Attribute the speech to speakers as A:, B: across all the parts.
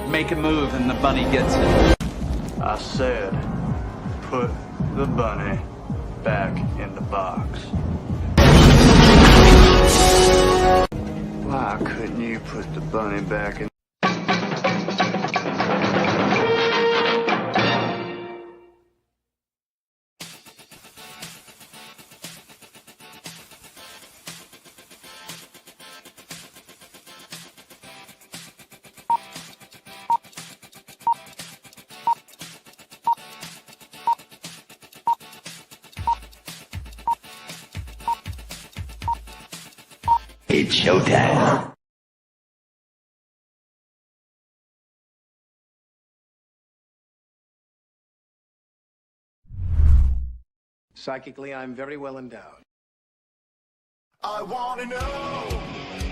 A: make a move and the bunny gets it.
B: I said, put the bunny back in the box. Why couldn't you put the bunny back in?
C: It's showtime.
D: Psychically, I'm very well endowed.
E: I wanna know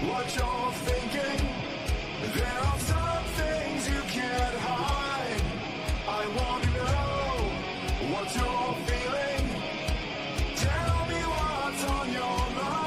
E: what you're thinking. There are some things you can't hide. I wanna know what you're feeling. Tell me what's on your mind.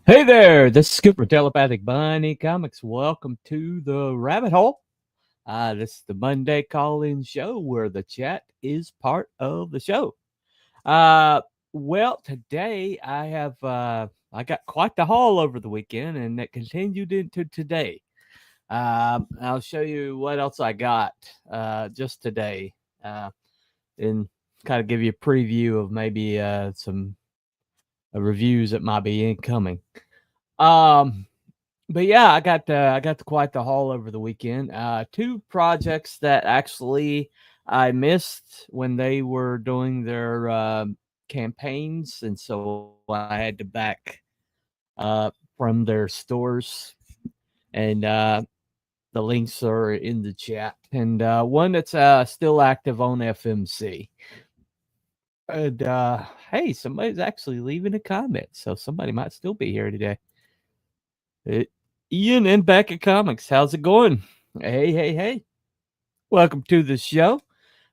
F: Hey there, this is Scoop for Telepathic Bunny Comics. Welcome to the Rabbit Hole. This is the Monday call-in show where the chat is part of the show. Well, today I have I got quite the haul over the weekend, and it continued into today. I'll show you what else I got just today, and kind of give you a preview of maybe some reviews that might be incoming. But yeah, I got quite the haul over the weekend. Two projects that actually I missed when they were doing their campaigns, and so I had to back from their stores, and the links are in the chat. And one that's still active on FMC. And hey, somebody's actually leaving a comment, so somebody might still be here today. Ian and Becca Comics, how's it going? Hey. Welcome to the show.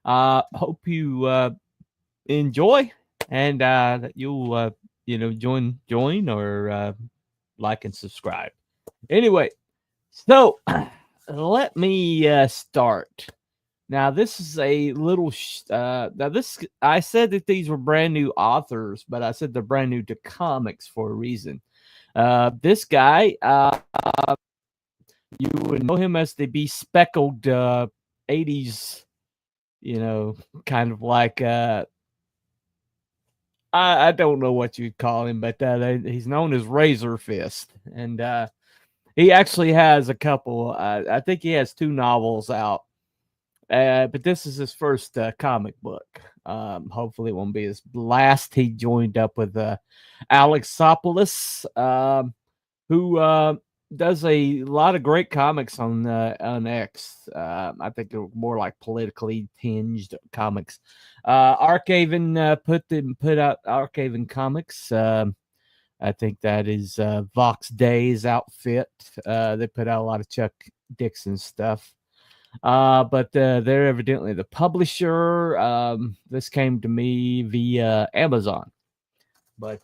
F: Hope you enjoy, and that you'll join or like and subscribe. Anyway, so let me start. Now, this is a little. Now, this I said that these were brand new authors, but I said they're brand new to comics for a reason. This guy, you would know him as the bespeckled 80s, kind of like I don't know what you'd call him, but he's known as Razor Fist, and he actually has a couple. I think he has 2 novels out. But this is his first comic book. Hopefully it won't be his last. He joined up with Alexopoulos, who does a lot of great comics on X. I think they're more like politically tinged comics. Archaven put out Archaven Comics. I think that is Vox Day's outfit. They put out a lot of Chuck Dixon stuff. But they're evidently the publisher. This came to me via Amazon. But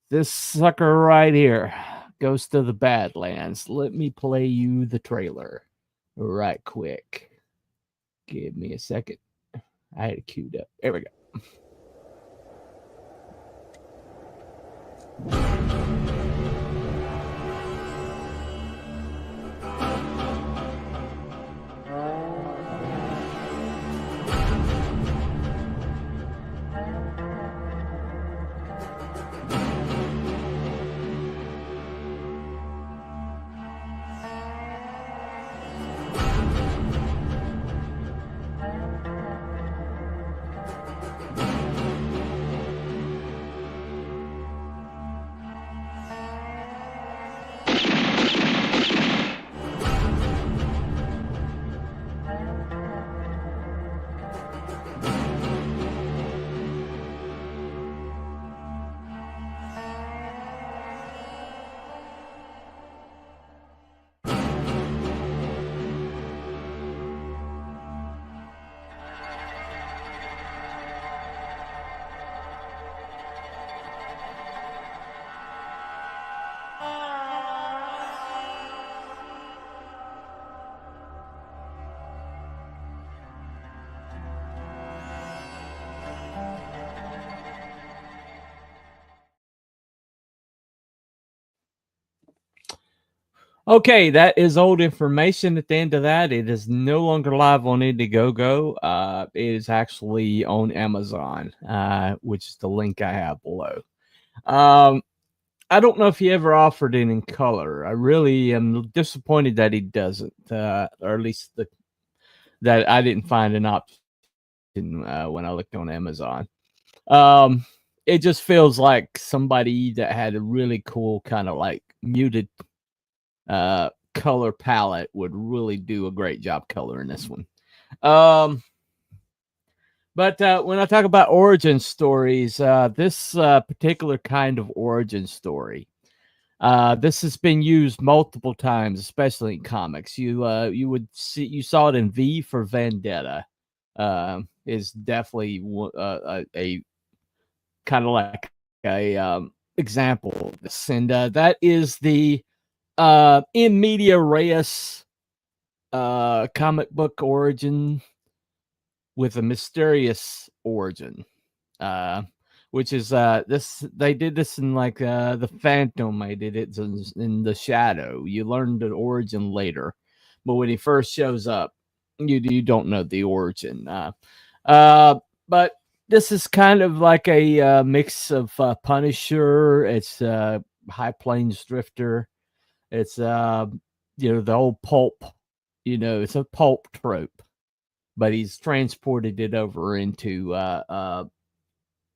F: this sucker right here goes to the Badlands. Let me play you the trailer right quick. Give me a second. I had it queued up. There we go. Okay, that is old information at the end of that. It is no longer live on Indiegogo. It is actually on Amazon, which is the link I have below. I don't know if he ever offered it in color. I really am disappointed that he doesn't, or at least that I didn't find an option when I looked on Amazon. It just feels like somebody that had a really cool kind of like muted color palette would really do a great job coloring this one. But when I talk about origin stories, this particular kind of origin story, this has been used multiple times, especially in comics. You saw it in V for Vendetta. Is definitely a kind of like a example of this, and that is the in media res comic book origin with a mysterious origin, which is this. They did this in like the Phantom. I did it in the Shadow. You learn the origin later, but when he first shows up, you don't know the origin. But this is kind of like a mix of Punisher. It's High Plains Drifter. It's the old pulp. It's a pulp trope, but he's transported it over into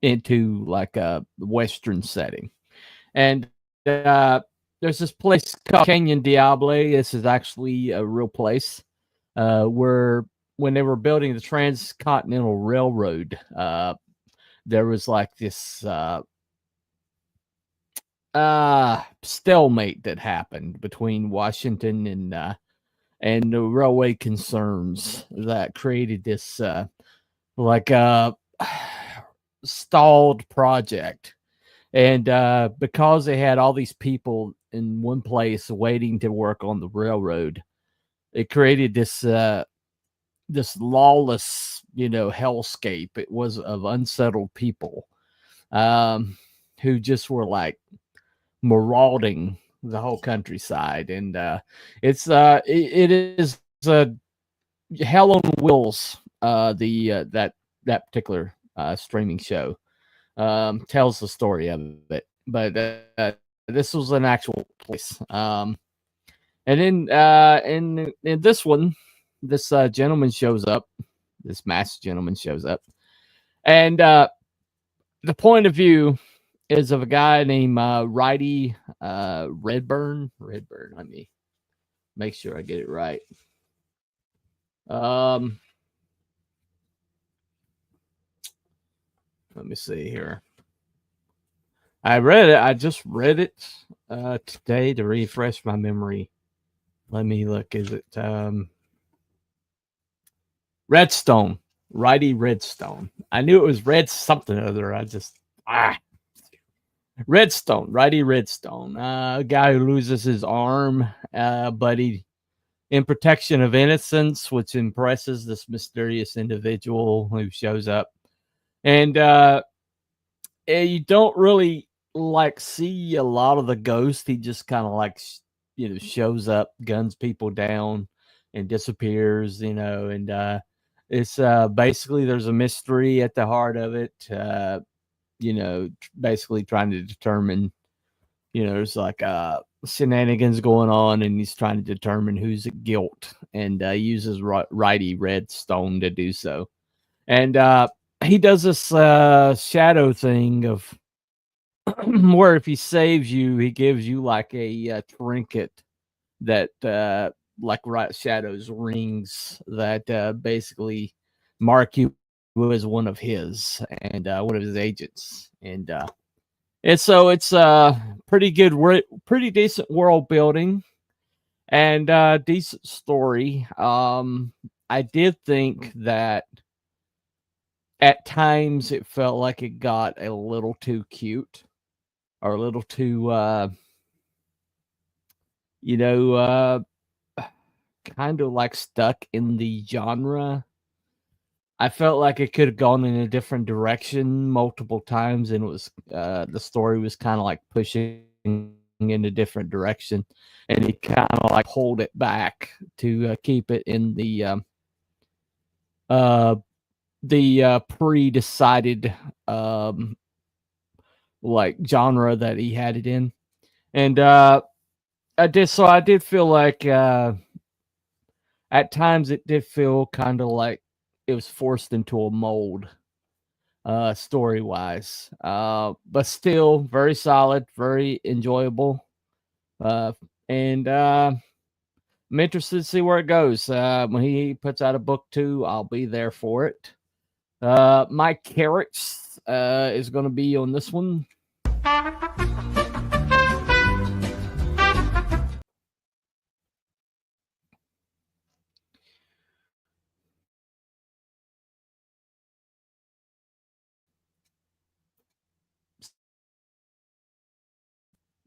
F: like a Western setting. And there's this place called Canyon Diable. This is actually a real place where when they were building the Transcontinental Railroad, there was like this stalemate that happened between Washington and the railway concerns that created this stalled project. And because they had all these people in one place waiting to work on the railroad, it created this this lawless, hellscape. It was of unsettled people who just were like marauding the whole countryside. And it is Hell on Wheels, that particular streaming show tells the story of it. But this was an actual place. And then in this one, this gentleman shows up. This masked gentleman shows up, and the point of view is of a guy named Righty Redburn. Let me make sure I get it right. Let me see here. I read it. I just read it today to refresh my memory. Let me look. Is it Redstone? Righty Redstone. I knew it was Red something or other. I just Redstone. Righty Redstone. A guy who loses his arm, but he in protection of innocence, which impresses this mysterious individual who shows up. And you don't really like see a lot of the ghost. He just kind of like shows up, guns people down, and disappears. And it's basically there's a mystery at the heart of it. Basically trying to determine. There's like shenanigans going on, and he's trying to determine who's at guilt, and uses Righty Redstone to do so. And he does this shadow thing of where if he saves you, he gives you like a trinket that like Shadow's rings that basically mark you as one of his and one of his agents. And so it's pretty good, pretty decent world building and decent story. I did think that at times it felt like it got a little too cute or a little too, kind of like stuck in the genre. I felt like it could have gone in a different direction multiple times, and it was the story was kind of like pushing in a different direction, and he kind of like hold it back to keep it in the pre-decided like genre that he had it in. And I did feel like at times it did feel kind of like it was forced into a mold story wise, but still very solid, very enjoyable. And I'm interested to see where it goes. When he puts out a book 2, I'll be there for it. My carrots is going to be on this one.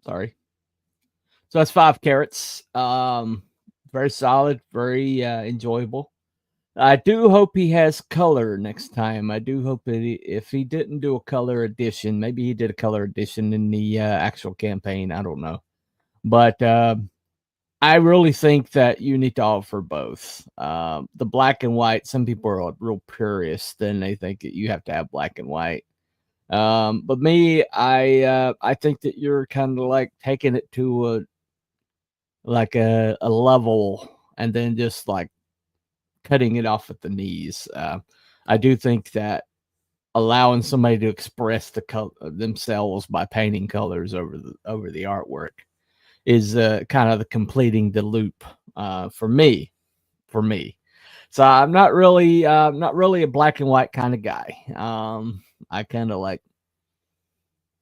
F: Sorry. So that's 5 carrots. Very solid, very enjoyable. I do hope he has color next time. I do hope that if he didn't do a color edition, maybe he did a color edition in the actual campaign. I don't know. But I really think that you need to offer both. The black and white, some people are real purists, and they think that you have to have black and white. But me, I think that you're kind of like taking it to a level and then just like cutting it off at the knees. I do think that allowing somebody to express themselves by painting colors over the artwork is kind of the completing the loop for me. So I'm not really a black and white kind of guy. I kind of like,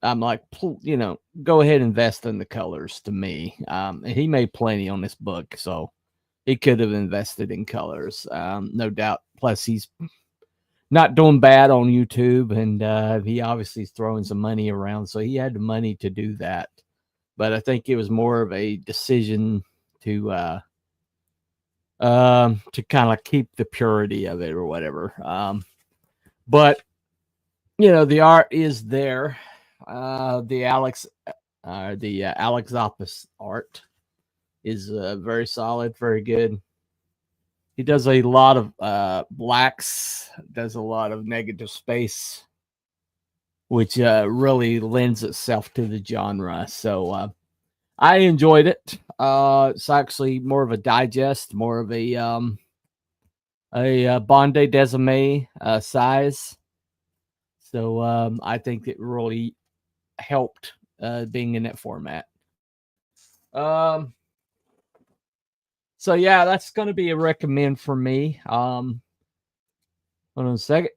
F: I'm like, go ahead and invest in the colors to me. And he made plenty on this book, so he could have invested in colors, no doubt. Plus, he's not doing bad on YouTube, and he obviously is throwing some money around, so he had the money to do that. But I think it was more of a decision to kind of keep the purity of it or whatever. But the art is there. The Alex Opus art is very solid, very good. He does a lot of blacks, does a lot of negative space, which really lends itself to the genre. So I enjoyed it. It's actually more of a digest, more of a Bande Desime size. So I think it really helped being in that format. So yeah, that's going to be a recommend for me. Hold on a second.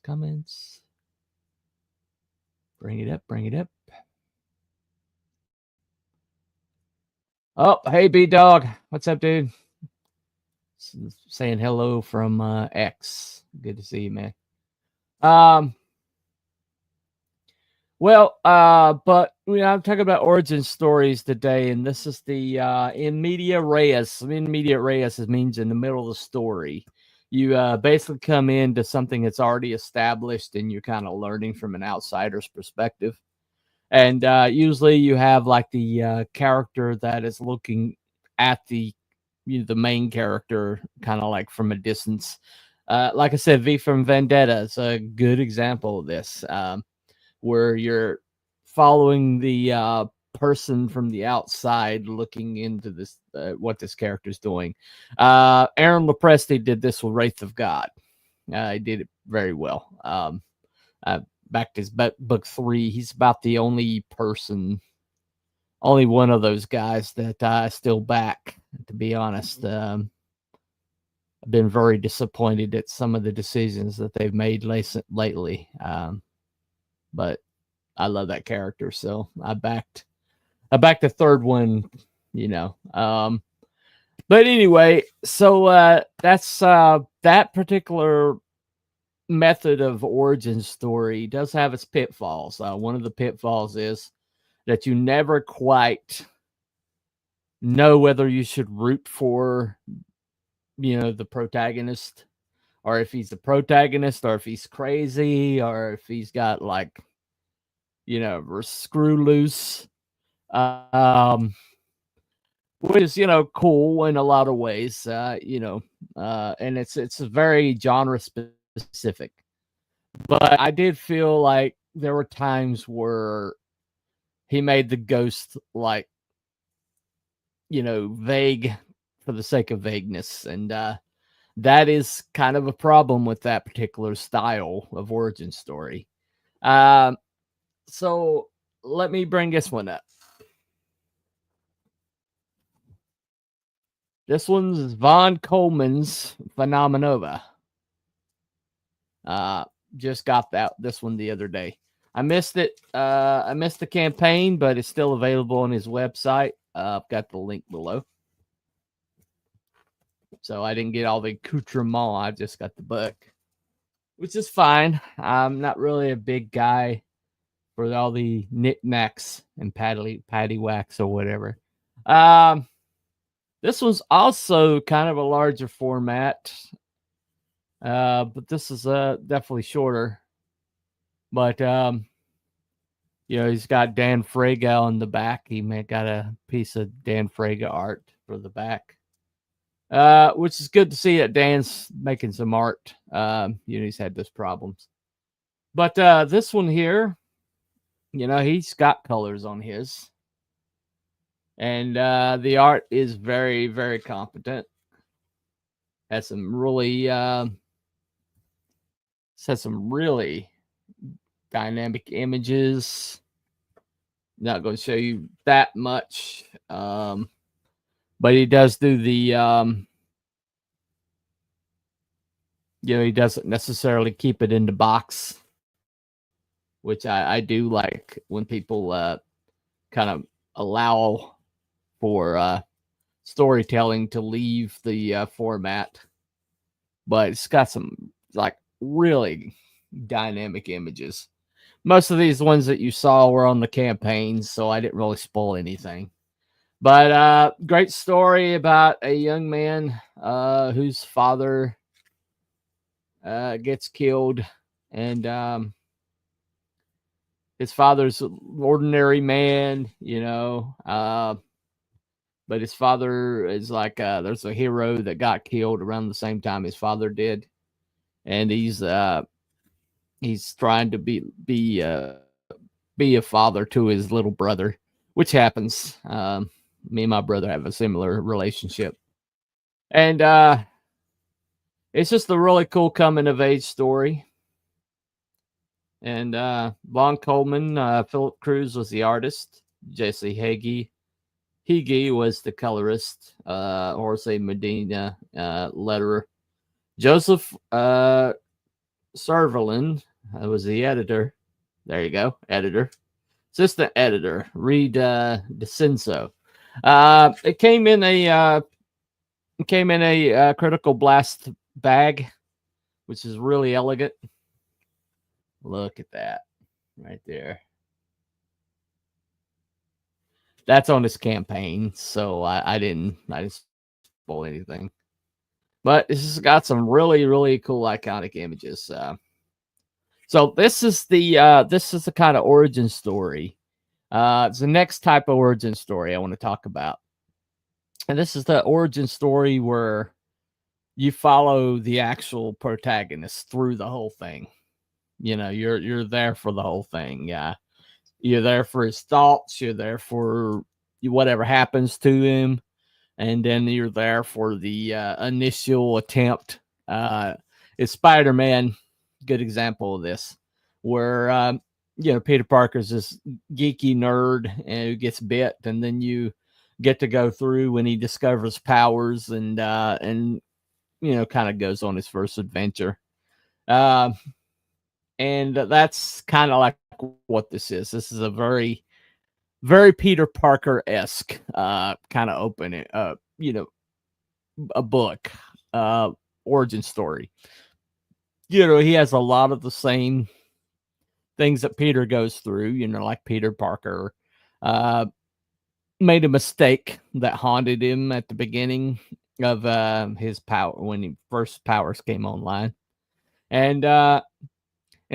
F: Comments. Bring it up. Oh, hey, B-Dog. What's up, dude? Saying hello from X. Good to see you, man. Well, but I'm talking about origin stories today, and this is the in media res. In media res means in the middle of the story. You basically come into something that's already established, and you're kind of learning from an outsider's perspective. And usually, you have like the character that is looking at the main character, kind of like from a distance. Like I said, V from Vendetta is a good example of this. Where you're following the person from the outside looking into this, what this character's doing. Aaron Lopresti did this with Wraith of God. He did it very well. Back to his book 3, he's about the only one of those guys that I still back, to be honest. I've been very disappointed at some of the decisions that they've made lately. But I love that character, so I backed the third one, But anyway, so that's that particular method of origin story does have its pitfalls. One of the pitfalls is that you never quite know whether you should root for, the protagonist, or if he's the protagonist, or if he's crazy, or if he's got like or Screw Loose, um, which is cool in a lot of ways. And it's very genre specific. But I did feel like there were times where he made the ghost like vague for the sake of vagueness, and that is kind of a problem with that particular style of origin story. So let me bring this one up. This one's Von Coleman's Phenomenova. Just got this one the other day. I missed it. I missed the campaign, but it's still available on his website. I've got the link below. So I didn't get all the accoutrement. I just got the book, which is fine. I'm not really a big guy for all the knickknacks and patty wax or whatever. This was also kind of a larger format, but this is definitely shorter. But he's got Dan Frega on the back. He got a piece of Dan Frega art for the back, which is good to see that Dan's making some art. He's had those problems. But this one here, he's got colors on his. And the art is very, very competent. Has some really dynamic images. Not going to show you that much. But he does do the he doesn't necessarily keep it in the box, which I do like when people kind of allow for storytelling to leave the format. But it's got some like really dynamic images. Most of these ones that you saw were on the campaigns, so I didn't really spoil anything. But great story about a young man whose father gets killed, and his father's an ordinary man, but his father is like there's a hero that got killed around the same time his father did, and he's trying to be a father to his little brother, which happens. Me and my brother have a similar relationship, and it's just a really cool coming of age story. And Von Coleman, Philip Cruz was the artist, Jesse Hege was the colorist, Jorge Medina letterer, Joseph Servalin was the editor. There you go, editor, assistant editor, Reed DeCenso. It came in a Critical Blast bag, which is really elegant. Look at that right there. That's on his campaign, so I didn't spoil anything. But this has got some really, really cool iconic images. So this is the kind of origin story. It's the next type of origin story I want to talk about. And this is the origin story where you follow the actual protagonist through the whole thing. You're there for the whole thing. Yeah. You're there for his thoughts. You're there for whatever happens to him. And then you're there for the initial attempt. It's Spider-Man, good example of this, where, Peter Parker's this geeky nerd and who gets bit. And then you get to go through when he discovers powers and kind of goes on his first adventure. And that's kind of like what this is. This is a very, very Peter Parker-esque kind of opening, a book, origin story. He has a lot of the same things that Peter goes through, like Peter Parker made a mistake that haunted him at the beginning of his power when he first powers came online. And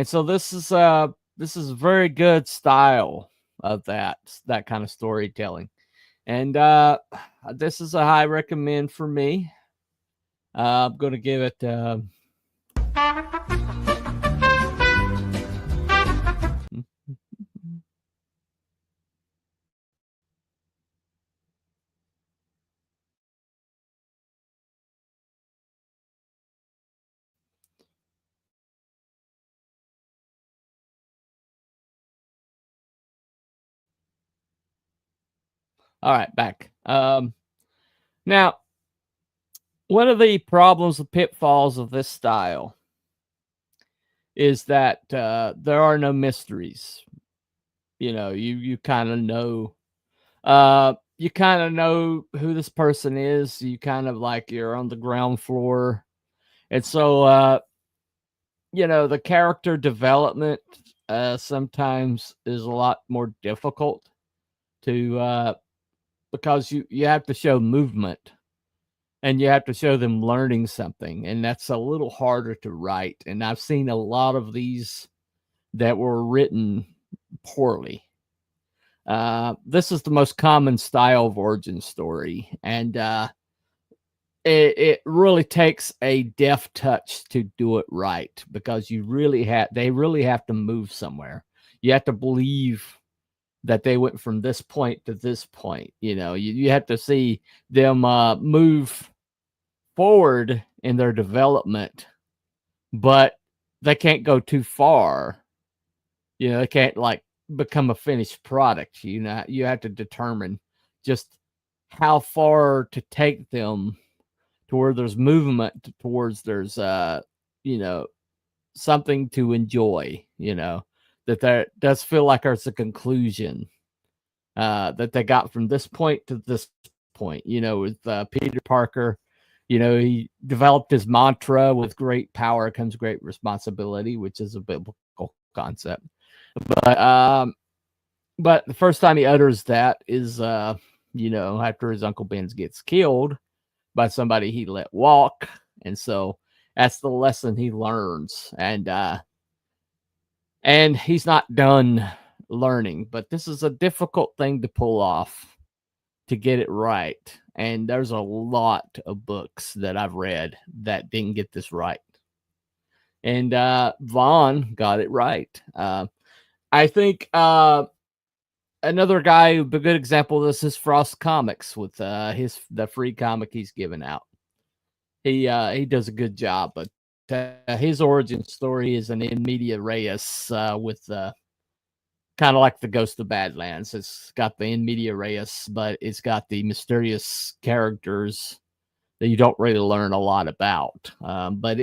F: so this is this is a very good style of that kind of storytelling. And this is a high recommend for me. I'm going to give it all right, back. Now, one of the problems, the pitfalls of this style is that there are no mysteries. You know, you kind of know, you kind of know who this person is. You kind of like you're on the ground floor, and so you know, the character development sometimes is a lot more difficult to because you have to show movement and you have to show them learning something, and that's a little harder to write. And I've seen a lot of these that were written poorly. This is the most common style of origin story, and it really takes a deft touch to do it right, because they really have to move somewhere. You have to believe that they went from this point to this point. You know, you have to see them move forward in their development, but they can't go too far. You know, they can't like become a finished product. You know, you have to determine just how far to take them to where there's movement towards there's you know, something to enjoy, you know, that there does feel like there's a conclusion that they got from this point to this point. You know, with Peter Parker, you know, he developed his mantra: with great power comes great responsibility, which is a biblical concept. But the first time he utters that is you know, after his Uncle Ben gets killed by somebody he let walk. And so that's the lesson he learns. And he's not done learning, but this is a difficult thing to pull off, to get it right. And there's a lot of books that I've read that didn't get this right. And Vaughn got it right. I think another guy, a good example of this is Frost Comics with the free comic he's given out. He does a good job, but his origin story is an in media res with kind of like the Ghost of Badlands. It's got the in media res, but it's got the mysterious characters that you don't really learn a lot about. But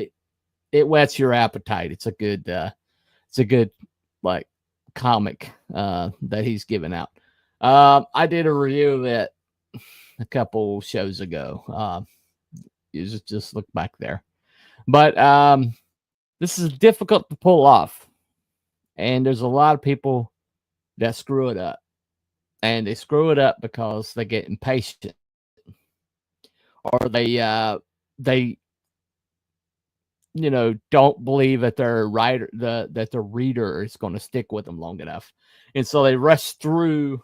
F: it whets your appetite. It's a good like comic that he's given out. I did a review of it a couple shows ago. You just look back there. But this is difficult to pull off, and there's a lot of people that screw it up, and they screw it up because they get impatient, or they you know, don't believe that their writer, that the reader is going to stick with them long enough, and so they rush through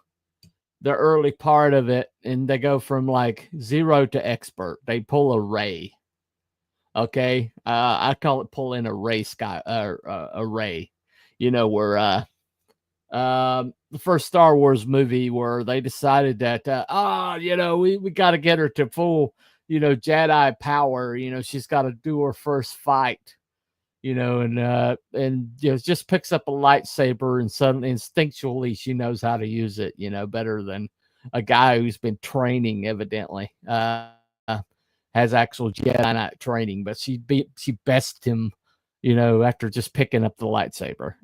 F: the early part of it, and they go from like 0 to expert. They pull a Ray. Okay, I call it pull in a Ray array. You know, where the first Star Wars movie where they decided that you know, we got to get her to full, you know, Jedi power. You know, she's got to do her first fight. You know, and you know, just picks up a lightsaber, and suddenly instinctually she knows how to use it. You know, better than a guy who's been training, evidently. Has actual Jedi Knight training, but she bested him, you know, after just picking up the lightsaber.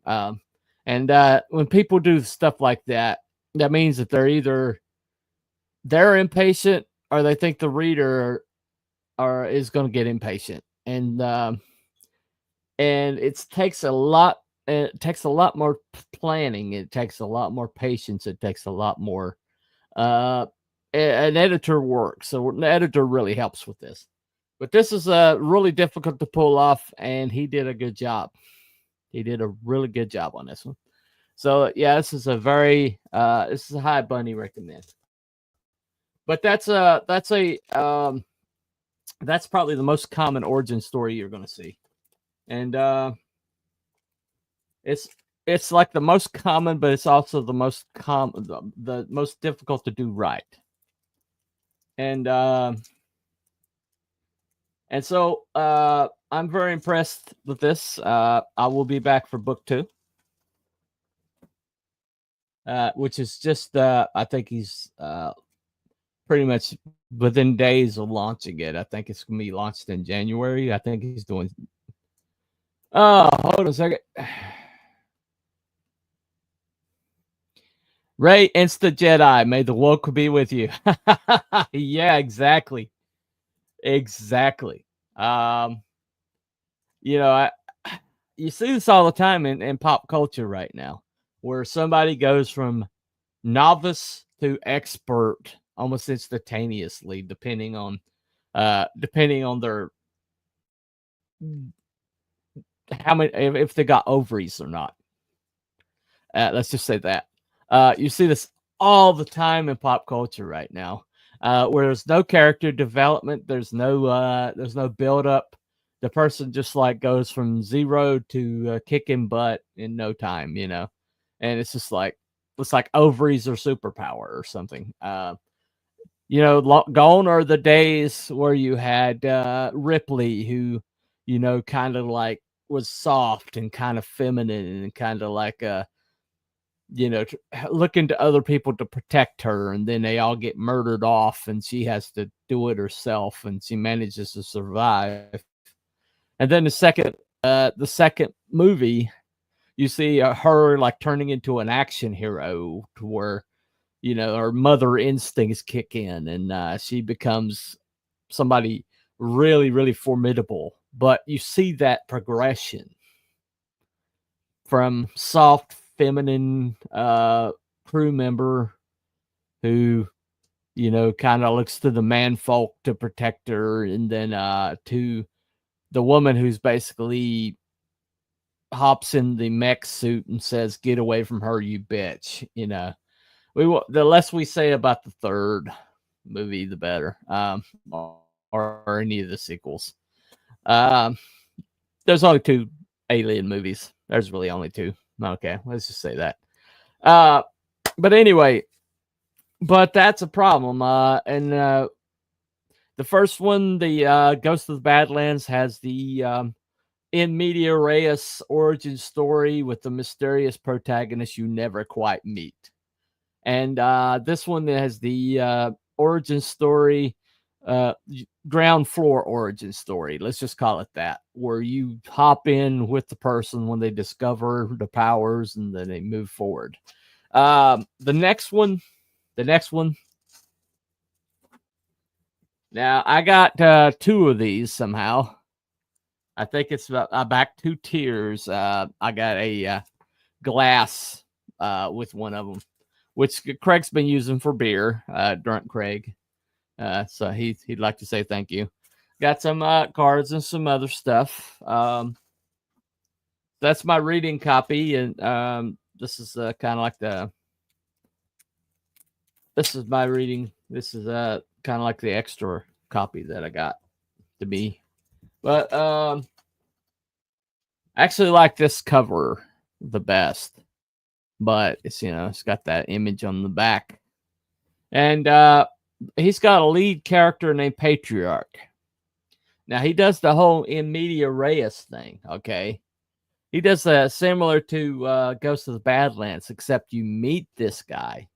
F: And when people do stuff like that, that means that they're impatient, or they think the reader is going to get impatient. And it takes a lot. It takes a lot more planning. It takes a lot more patience. It takes a lot more an editor works. So an editor really helps with this. But this is really difficult to pull off, and he did a good job. He did a really good job on this one. So yeah, this is a very this is a high bunny recommend. But that's probably the most common origin story you're going to see, and it's like the most common, but it's also the most the most difficult to do right, and so I'm very impressed with this. I will be back for book 2, which is just I think he's pretty much within days of launching it. I think it's gonna be launched in January. I think he's doing. Oh, hold on a second. Ray, Insta Jedi, may the woke be with you. Yeah, exactly. Exactly. You know, you see this all the time in pop culture right now, where somebody goes from novice to expert almost instantaneously, depending on their how many, if they got ovaries or not. Let's just say that. You see this all the time in pop culture right now, where there's no character development, there's no build up. The person just like goes from zero to kicking butt in no time, you know, and it's just like ovaries or superpower or something. You know, gone are the days where you had Ripley, who, you know, kind of like was soft and kind of feminine and kind of like you know, looking to other people to protect her, and then they all get murdered off, and she has to do it herself, and she manages to survive. And then the second movie, you see her like turning into an action hero, to where, you know, her mother instincts kick in, and she becomes somebody really, really formidable. But you see that progression from soft, feminine crew member who, you know, kind of looks to the man folk to protect her, and then to the woman who's basically hops in the mech suit and says, "Get away from her, you bitch." You know, the less we say about the third movie, the better, or any of the sequels. There's only 2 Alien movies. There's really only 2. Okay, let's just say that. But anyway, but that's a problem. And the first one, the Ghost of the Badlands, has the in media res origin story with the mysterious protagonist you never quite meet. And this one has the origin story, ground floor origin story. Let's just call it that, where you hop in with the person when they discover the powers and then they move forward. The next one. Now I got 2 of these somehow. I think it's back 2 tiers. I got a glass with one of them, which Craig's been using for beer. Drunk Craig. So he'd like to say thank you. Got some cards and some other stuff. That's my reading copy, and this is kind of like this is my reading. This is kind of like the extra copy that I got to me. But I actually like this cover the best. But it's, you know, it's got that image on the back. And he's got a lead character named Patriarch. Now, he does the whole in media res thing, okay? He does similar to Ghost of the Badlands, except you meet this guy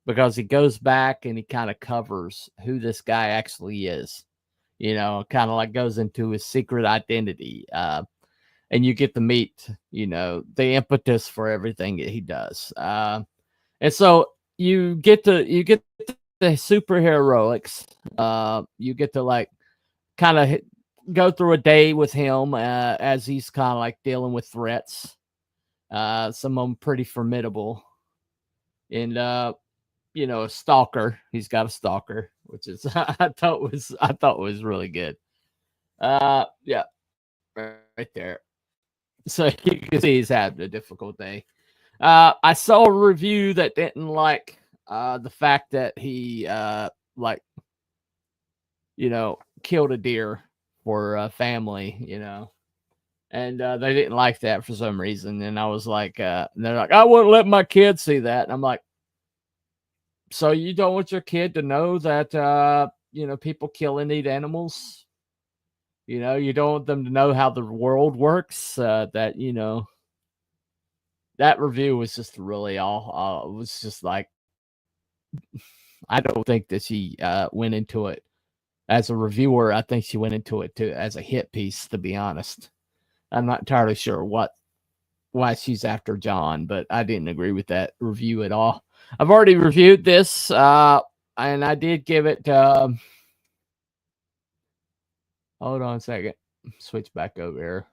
F: because he goes back and he kind of covers who this guy actually is. You know, kind of like goes into his secret identity. And you get to meet, you know, the impetus for everything that he does. And so you get the superheroics. You get to like kind of go through a day with him as he's kind of like dealing with threats. Some of them pretty formidable. And you know, a stalker. He's got a stalker, which is I thought was really good. Yeah, right there. So you can see he's having a difficult day. I saw a review that didn't like the fact that he like killed a deer for a family, and they didn't like that for some reason. And I was like, and they're like, I wouldn't let my kid see that. And I'm like, so you don't want your kid to know that people kill and eat animals? You don't want them to know how the world works. That that review was just really all. It was just like, I don't think that she went into it as a reviewer. I think she went into it as a hit piece, to be honest. I'm not entirely sure why she's after John, but I didn't agree with that review at all. I've already reviewed this, and I did give it. Hold on a second. Switch back over here.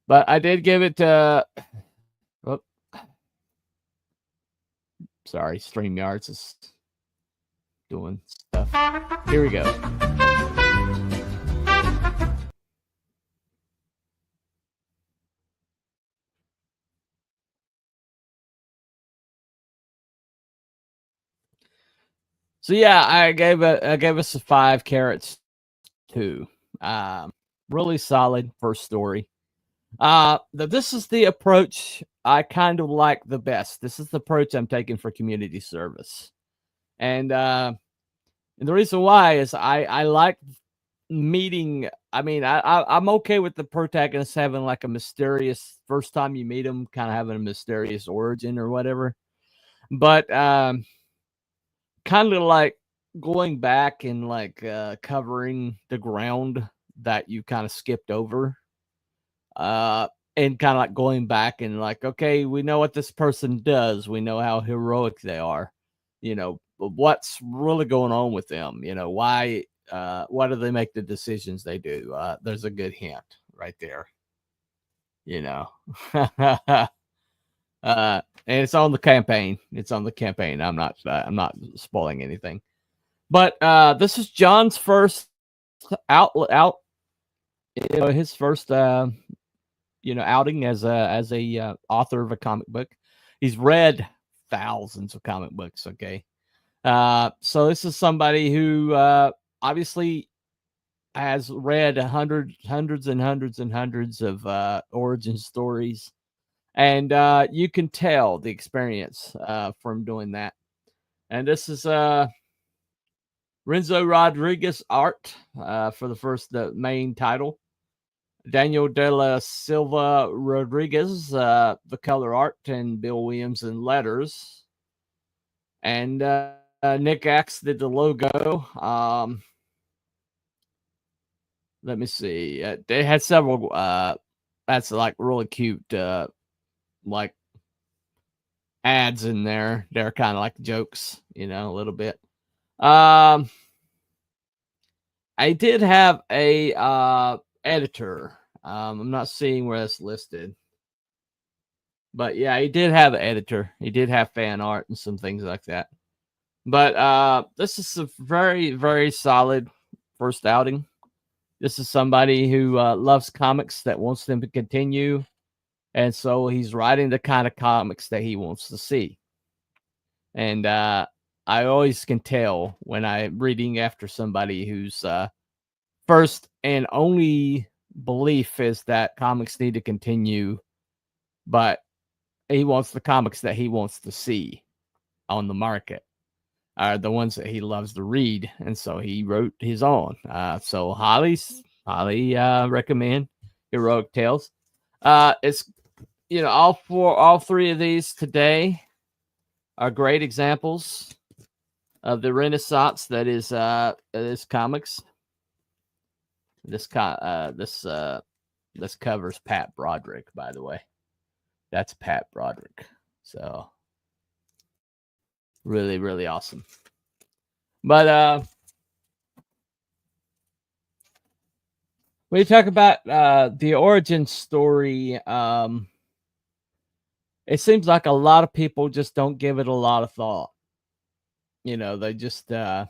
F: But I did give it. Oh, sorry, StreamYards is doing stuff. Here we go. So yeah, I gave us a 5 carrots too. Really solid first story. This is the approach I kind of like the best. This is the approach I'm taking for community service, and the reason why is I like meeting. I mean, I'm okay with the protagonist having like a mysterious first time you meet him, kind of having a mysterious origin or whatever, but kind of like going back and like covering the ground that you kind of skipped over, and kind of like going back and like, okay, we know what this person does, we know how heroic they are, what's really going on with them, why do they make the decisions they do. There's a good hint right there. And it's on the campaign. I'm not spoiling anything. But this is John's first his first outing as a author of a comic book. He's read thousands of comic books, okay? So this is somebody who obviously has read hundreds and hundreds of origin stories. And you can tell the experience from doing that. And this is Renzo Rodriguez art for the main title. Daniel De La Silva Rodriguez, the color art, and Bill Williams in letters. And Nick Axe did the logo. Let me see. They had several. That's like really cute. Like ads in there. They're kind of like jokes, a little bit. I did have a editor. I'm not seeing where that's listed. But yeah, he did have an editor. He did have fan art and some things like that. But this is a very, very solid first outing. This is somebody who loves comics, that wants them to continue. And so he's writing the kind of comics that he wants to see. And I always can tell when I'm reading after somebody whose first and only belief is that comics need to continue, but he wants the comics that he wants to see on the market are the ones that he loves to read. And so he wrote his own. So highly recommend Heroic Tales. It's all 3 of these today are great examples of the renaissance that is comics. This covers Pat Broderick, by the way. That's Pat Broderick. So really, really awesome. But when you talk about the origin story, it seems like a lot of people just don't give it a lot of thought. They just kind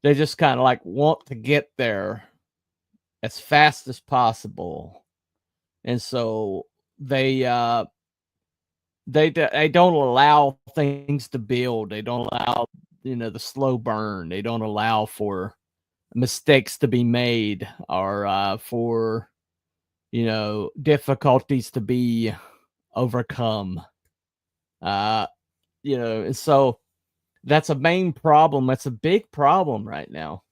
F: of like want to get there as fast as possible. And so they they don't allow things to build. They don't allow, the slow burn. They don't allow for mistakes to be made, or for, difficulties to be overcome. And so that's a main problem. That's a big problem right now.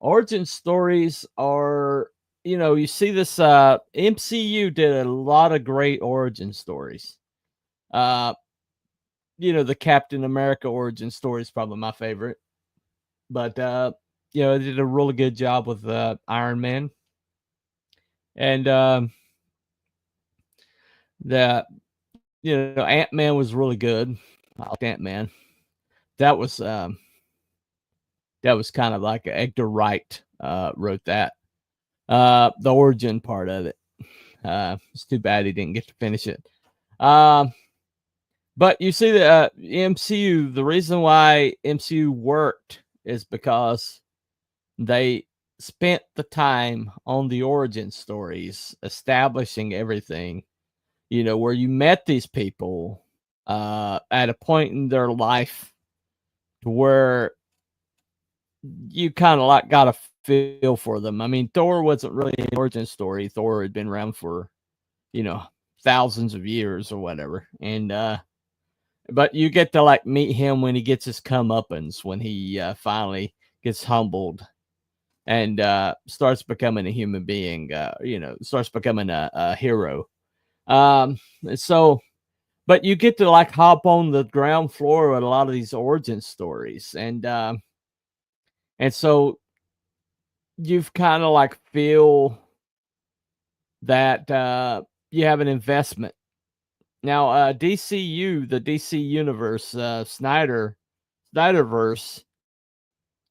F: Origin stories are, you see this, MCU did a lot of great origin stories. The Captain America origin story is probably my favorite, but, they did a really good job with, Iron Man. And, the, Ant-Man was really good. I like Ant-Man. That was kind of like Edgar Wright, wrote that. The origin part of it. It's too bad he didn't get to finish it. But you see the MCU, the reason why MCU worked is because they spent the time on the origin stories, establishing everything, where you met these people at a point in their life to where you kind of like got a feel for them. I mean, Thor wasn't really an origin story. Thor had been around for, thousands of years or whatever. And, but you get to like meet him when he gets his comeuppance, when he finally gets humbled and starts becoming a human being, starts becoming a hero. So, but you get to like hop on the ground floor with a lot of these origin stories. And so you've kind of like feel that you have an investment. Now, DCU, the DC universe, Snyderverse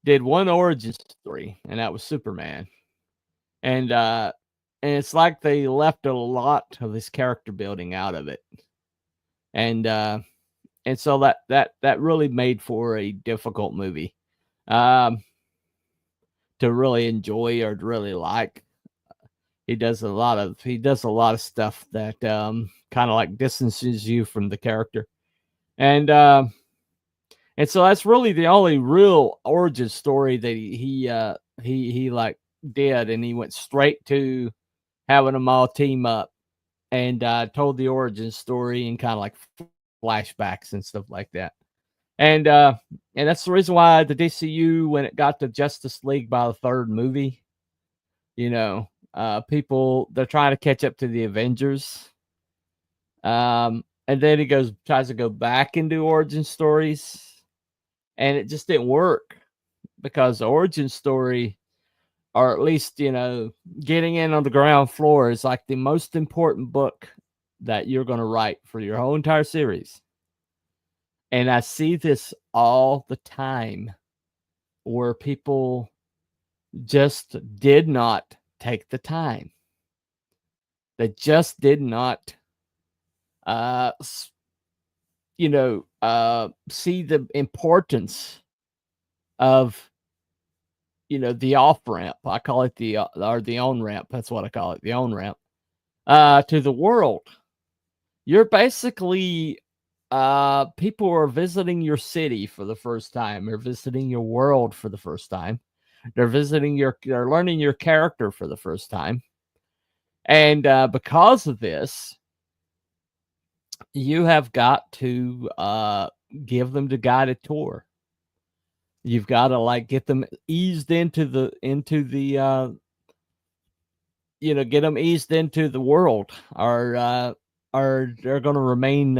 F: did one origin story, and that was Superman. And it's like they left a lot of this character building out of it. And so that really made for a difficult movie to really enjoy or to really like. He does a lot of stuff that kind of like distances you from the character. And so that's really the only real origin story that he like did, and he went straight to having them all team up and told the origin story and kind of like flashbacks and stuff like that. And that's the reason why the DCU, when it got to Justice League by the third movie, people, they're trying to catch up to the Avengers. And then he tries to go back into origin stories, and it just didn't work because the origin story, or at least, getting in on the ground floor, is like the most important book that you're going to write for your whole entire series. And I see this all the time where people just did not take the time. They just did not, see the importance of, the off ramp. I call it the on ramp. That's what I call it, the on ramp to the world. You're basically, people are visiting your city for the first time. They're visiting your world for the first time. They're learning your character for the first time. And because of this, you have got to give them the guided tour. You've got to like get them eased into the get them eased into the world, or they're going to remain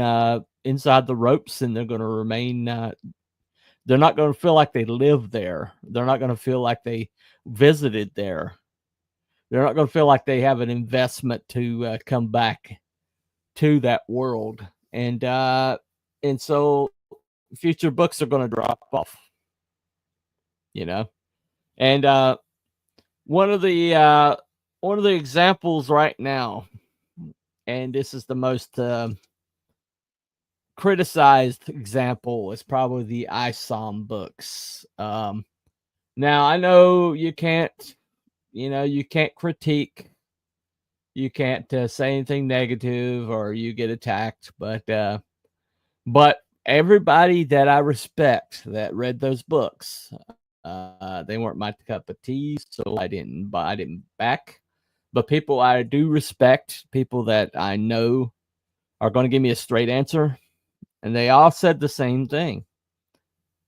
F: inside the ropes, and they're going to remain. They're not going to feel like they live there. They're not going to feel like they visited there. They're not going to feel like they have an investment to come back to that world. And so future books are going to drop off, and one of the examples right now, and this is the most criticized example, is probably the ISOM books. Now I know you can't critique, you can't say anything negative, or you get attacked, but But everybody that I respect that read those books, they weren't my cup of tea, so I didn't back. But people I do respect, people that I know are going to give me a straight answer, and they all said the same thing,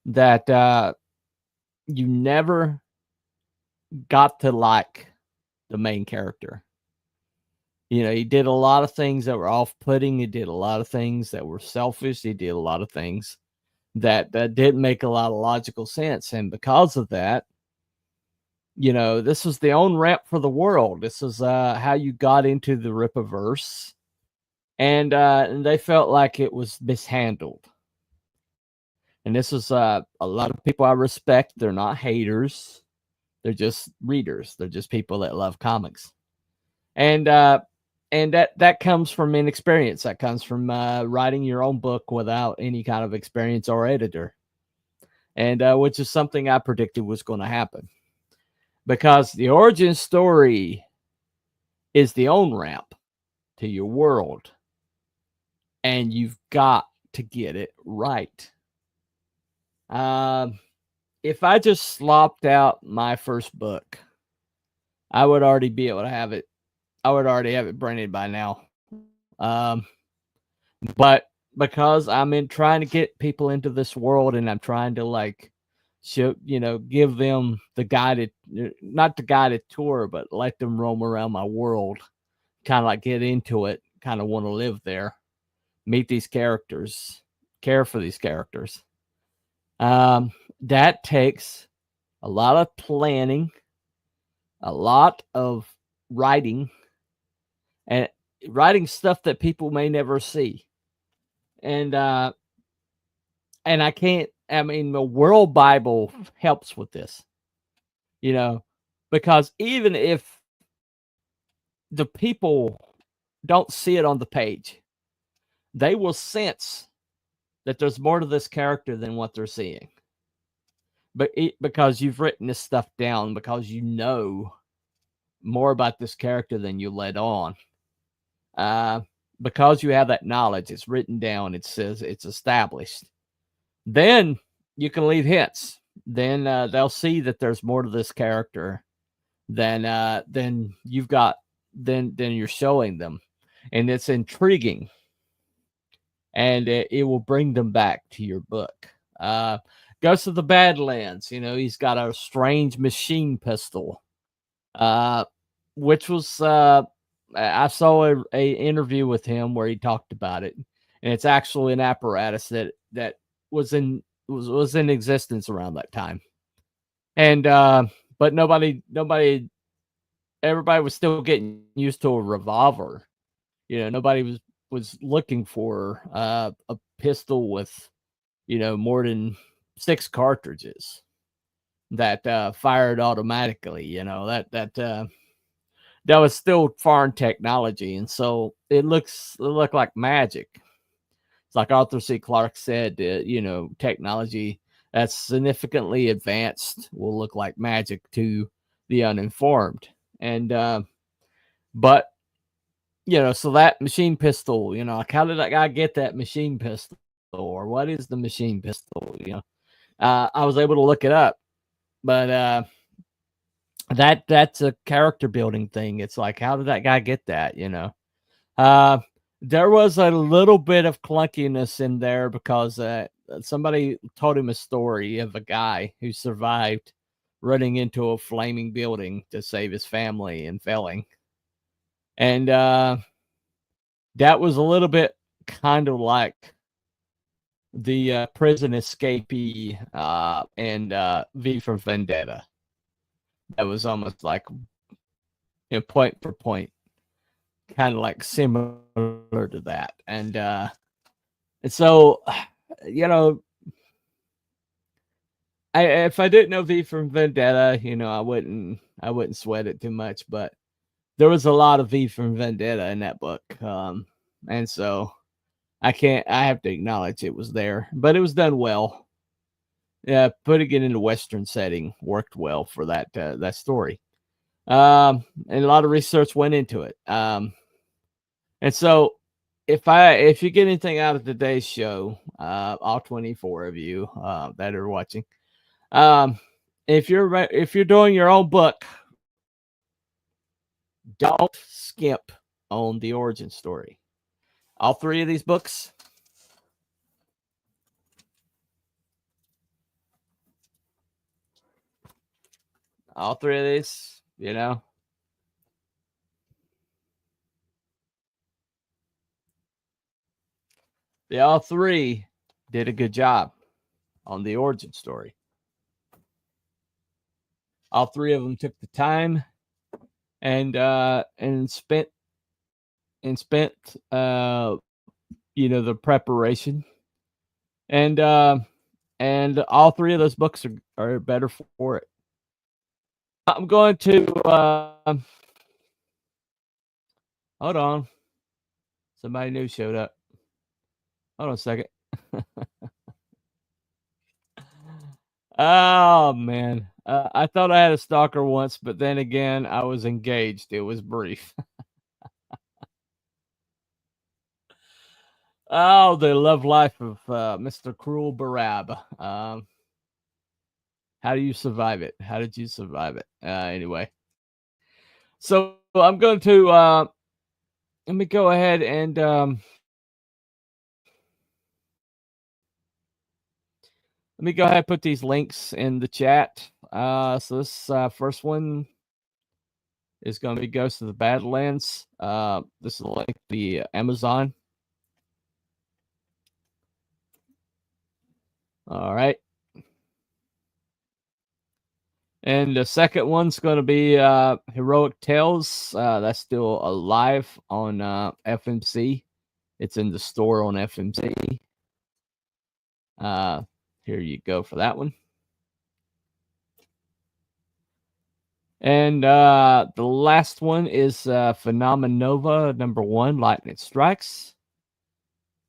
F: that you never got to like the main character. You know, he did a lot of things that were off-putting. He did a lot of things that were selfish. He did a lot of things that didn't make a lot of logical sense. And because of that, you know, this was the own ramp for the world. This is how you got into the Rippaverse. And they felt like it was mishandled. And this is a lot of people I respect. They're not haters. They're just readers. They're just people that love comics. And that comes from inexperience. That comes from writing your own book without any kind of experience or editor. And which is something I predicted was going to happen. Because the origin story is the on-ramp to your world. And you've got to get it right. If I just slopped out my first book, I would already be able to have it. I would already have it printed by now. But because I'm trying to get people into this world, and I'm trying to like show, you know, give them the guided, not the guided tour, but let them roam around my world, kind of like get into it, kind of want to live there, meet these characters, care for these characters. That takes a lot of planning, a lot of writing, and writing stuff that people may never see. And I can't, I mean, the World Bible helps with this, you know, because even if the people don't see it on the page, they will sense that there's more to this character than what they're seeing. But because you've written this stuff down, because you know more about this character than you let on. Because you have that knowledge, it's written down, it says it's established. Then you can leave hints. Then they'll see that there's more to this character than you've got, than you're showing them, and it's intriguing. And it will bring them back to your book. Ghost of the Badlands, you know, he's got a strange machine pistol, which was, I saw a interview with him where he talked about it, and it's actually an apparatus that was in existence around that time. And but everybody was still getting used to a revolver. You know, nobody was looking for a pistol with, you know, more than 6 cartridges that fired automatically. You know, that was still foreign technology, and so it looked like magic. It's like Arthur C. Clarke said, you know, technology that's significantly advanced will look like magic to the uninformed. And but you know, so that machine pistol, you know, like, how did that guy get that machine pistol, or what is the machine pistol? You know, I was able to look it up, but that's a character building thing. It's like, how did that guy get that? You know, there was a little bit of clunkiness in there because somebody told him a story of a guy who survived running into a flaming building to save his family and failing. And that was a little bit kind of like the prison escapee and V for Vendetta. That was almost like, you know, point for point, kind of like similar to that. And so, you know, if I didn't know V for Vendetta, you know, I wouldn't sweat it too much. But there was a lot of V for Vendetta in that book, and so I have to acknowledge it was there, but it was done well. Yeah, putting it in a Western setting worked well for that story. And a lot of research went into it. And so if you get anything out of today's show, all 24 of you that are watching, if you're doing your own book, don't skip on the origin story. All three of these books, all three of these, they all three did a good job on the origin story. All three of them took the time and spent the preparation, and all three of those books are better for it. I'm going to hold on. Somebody new showed up. Hold on a second. Oh man, I thought I had a stalker once, but then again, I was engaged. It was brief. Oh, the love life of Mr. Cruel Barab. How do you survive it? How did you survive it? Anyway, so I'm going to let me go ahead and let me go ahead and put these links in the chat. So this first one is going to be Ghost of the Badlands. This is a link to the Amazon. All right. And the second one's going to be Heroic Tales. That's still alive on FMC. It's in the store on FMC. Here you go for that one. And the last one is Phenomenova .1, Lightning Strikes.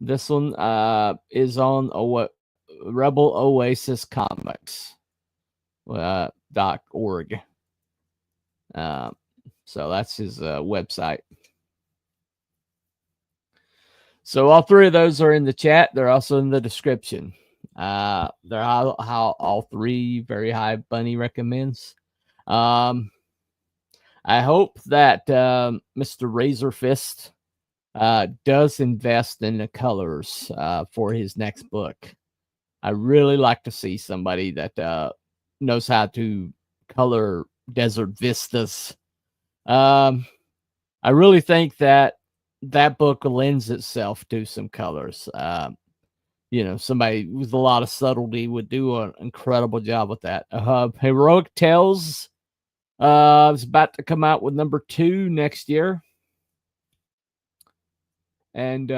F: This one is on Rebel Oasis Comics. .org. So that's his website. So all three of those are in the chat. They're also in the description. They're how all three very high bunny recommends. I hope that Mr. Razor Fist does invest in the colors for his next book. I really like to see somebody that knows how to color desert vistas. I really think that book lends itself to some colors. Somebody with a lot of subtlety would do an incredible job with that. Heroic Tales is about to come out with number 2 next year. And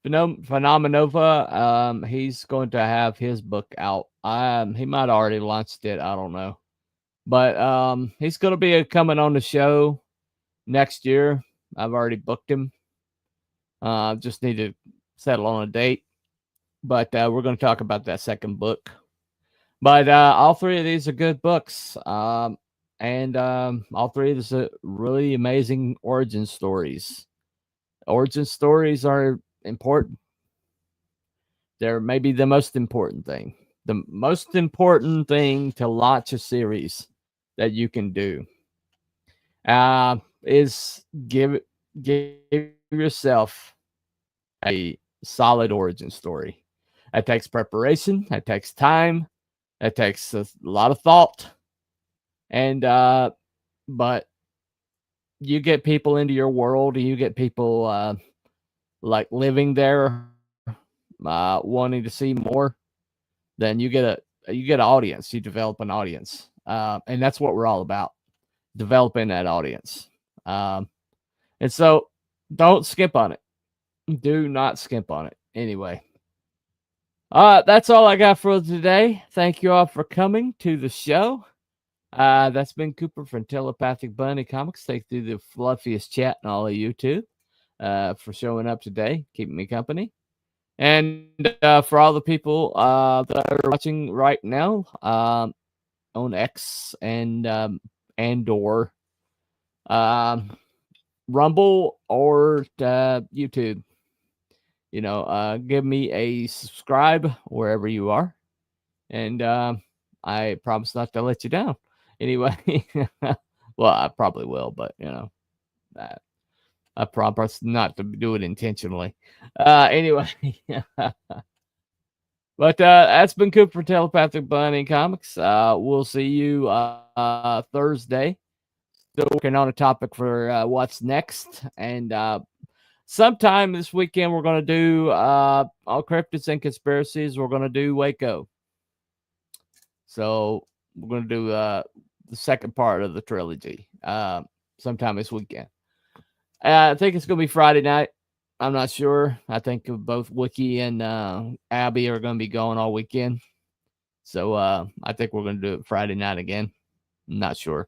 F: Phenomenova, he's going to have his book out. He might have already launched it. I don't know. But he's going to be coming on the show next year. I've already booked him. Just need to settle on a date. But we're going to talk about that second book. But all three of these are good books. And all three of these are really amazing origin stories. Origin stories are important. They're maybe the most important thing. The most important thing to launch a series that you can do is give yourself a solid origin story. That takes preparation. That takes time. That takes a lot of thought. And but you get people into your world, and you get people like living there, wanting to see more. Then you get an audience. You develop an audience, and that's what we're all about: developing that audience. And so, don't skip on it. Do not skip on it. Anyway, that's all I got for today. Thank you all for coming to the show. That's been Cooper from Telepathic Bunny Comics. Thank you to the fluffiest chat and all of you too for showing up today, keeping me company. And for all the people that are watching right now on X and or Rumble or YouTube. You know, give me a subscribe wherever you are, and I promise not to let you down. Anyway, well, I probably will, but you know, I promise not to do it intentionally. Anyway, but that's been Coop for Telepathic Bunny Comics. We'll see you Thursday. Still working on a topic for what's next, and sometime this weekend we're going to do all cryptids and conspiracies. We're going to do Waco. So we're going to do the second part of the trilogy sometime this weekend. I think it's going to be Friday night. I'm not sure. I think both Wiki and Abby are going to be going all weekend. So I think we're going to do it Friday night again. I'm not sure.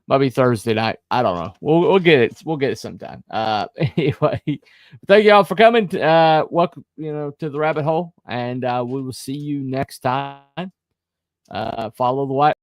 F: Might be Thursday night. I don't know. We'll get it. We'll get it sometime. Anyway, thank you all for coming. Welcome, to the rabbit hole, and we will see you next time. Follow the white.